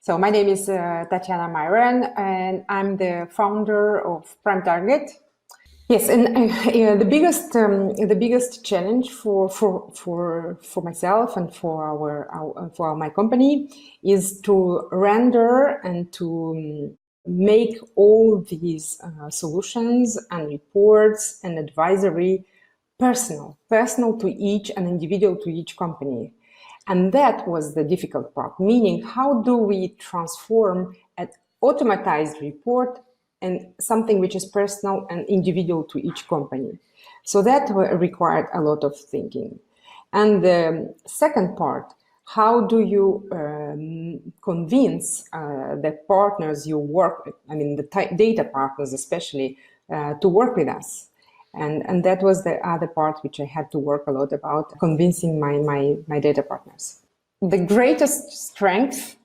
So my name is Tatiana Miron, and I'm the founder of Prime Target. Yes, and the biggest challenge for myself and for my company is to render and to make all these solutions and reports and advisory personal to each and individual to each company. And that was the difficult part, meaning how do we transform an automatized report and something which is personal and individual to each company. So that required a lot of thinking. And the second part, how do you convince the partners you work with, I mean the data partners especially, to work with us? And that was the other part which I had to work a lot about, convincing my data partners. The greatest strength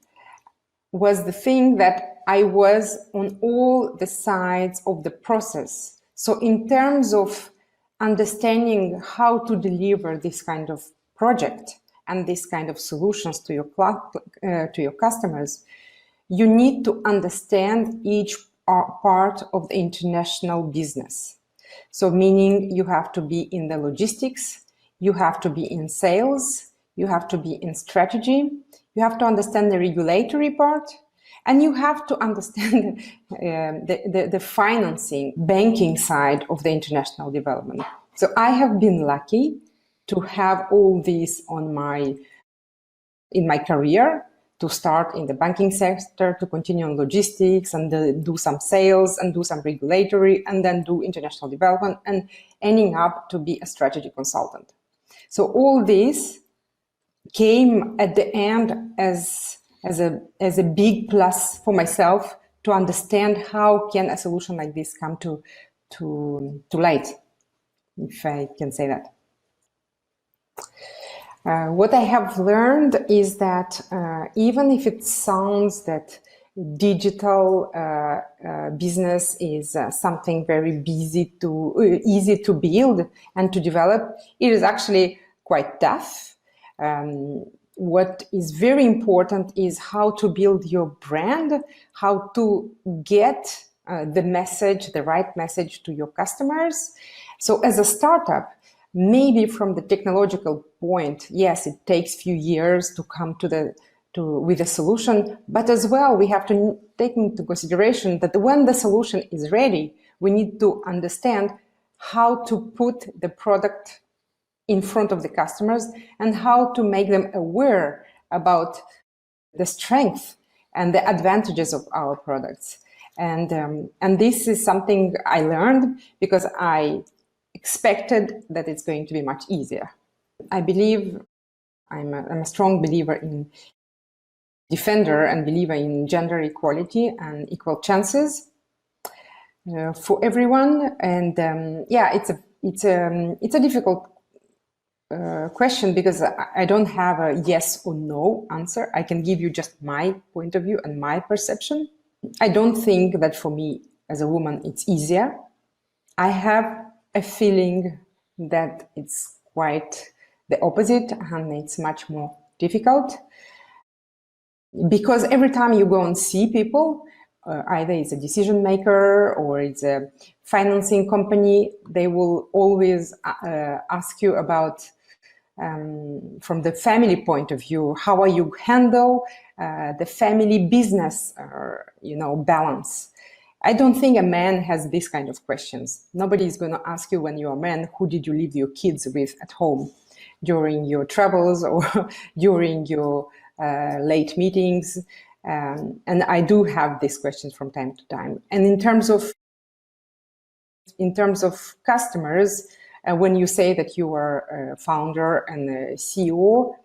was the thing that I was on all the sides of the process. So in terms of understanding how to deliver this kind of project and this kind of solutions to your customers, you need to understand each part of the international business. So meaning you have to be in the logistics, you have to be in sales, you have to be in strategy, you have to understand the regulatory part, and you have to understand the financing, banking side of the international development. So I have been lucky to have all this in my career, to start in the banking sector, to continue on logistics and do some sales and do some regulatory and then do international development and ending up to be a strategy consultant. So all this came at the end as a big plus for myself to understand how can a solution like this come to light, if I can say that. What I have learned is that even if it sounds that digital business is something very easy to build and to develop, it is actually quite tough. What is very important is how to build your brand, how to get the right message to your customers. So as a startup, maybe from the technological point, yes, it takes a few years to come with a solution, but as well, we have to take into consideration that when the solution is ready, we need to understand how to put the product in front of the customers and how to make them aware about the strength and the advantages of our products. And this is something I learned because I expected that it's going to be much easier. I believe I'm a strong believer in defender and believer in gender equality and equal chances for everyone. And yeah, it's a difficult question because I don't have a yes or no answer. I can give you just my point of view and my perception. I don't think that for me as a woman it's easier. I have a feeling that it's quite the opposite and it's much more difficult because every time you go and see people, either it's a decision maker or it's a financing company, they will always ask you about from the family point of view, how are you handle the family business balance. I don't think a man has this kind of questions. Nobody is going to ask you when you're a man, who did you leave your kids with at home during your travels or during your late meetings. And I do have these questions from time to time. And in terms of customers, when you say that you are a founder and a CEO,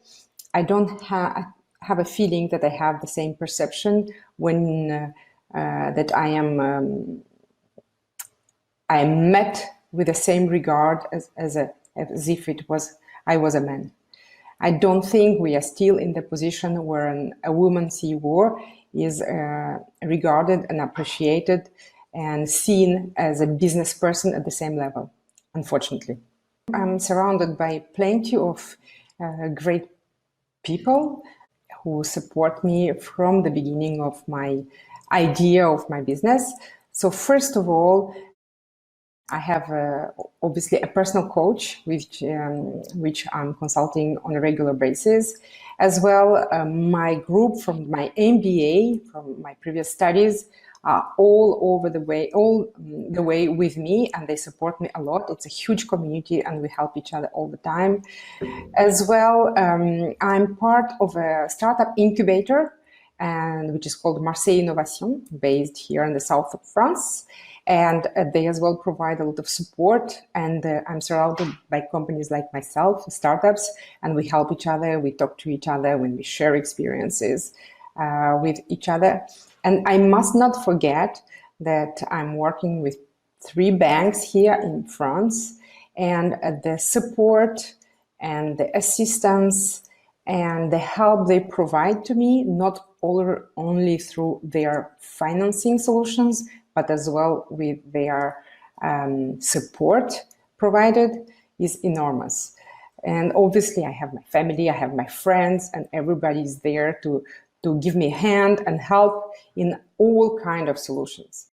I don't have a feeling that I have the same perception when that I am met with the same regard as if I was a man. I don't think we are still in the position where a woman CEO is regarded and appreciated and seen as a business person at the same level, unfortunately. I'm surrounded by plenty of great people who support me from the beginning of my idea of my business. So first of all, I have obviously a personal coach, which I'm consulting on a regular basis. As well, my group from my MBA, from my previous studies, are all the way with me, and they support me a lot. It's a huge community, and we help each other all the time. As well, I'm part of a startup incubator, and which is called Marseille Innovation, based here in the south of France. And they as well provide a lot of support. And I'm surrounded by companies like myself, startups, and we help each other. We talk to each other when we share experiences with each other. And I must not forget that I'm working with 3 banks here in France, and the support and the assistance and the help they provide to me, not only through their financing solutions, but as well with their support provided, is enormous. And obviously I have my family, I have my friends, and everybody's there to give me a hand and help in all kind of solutions.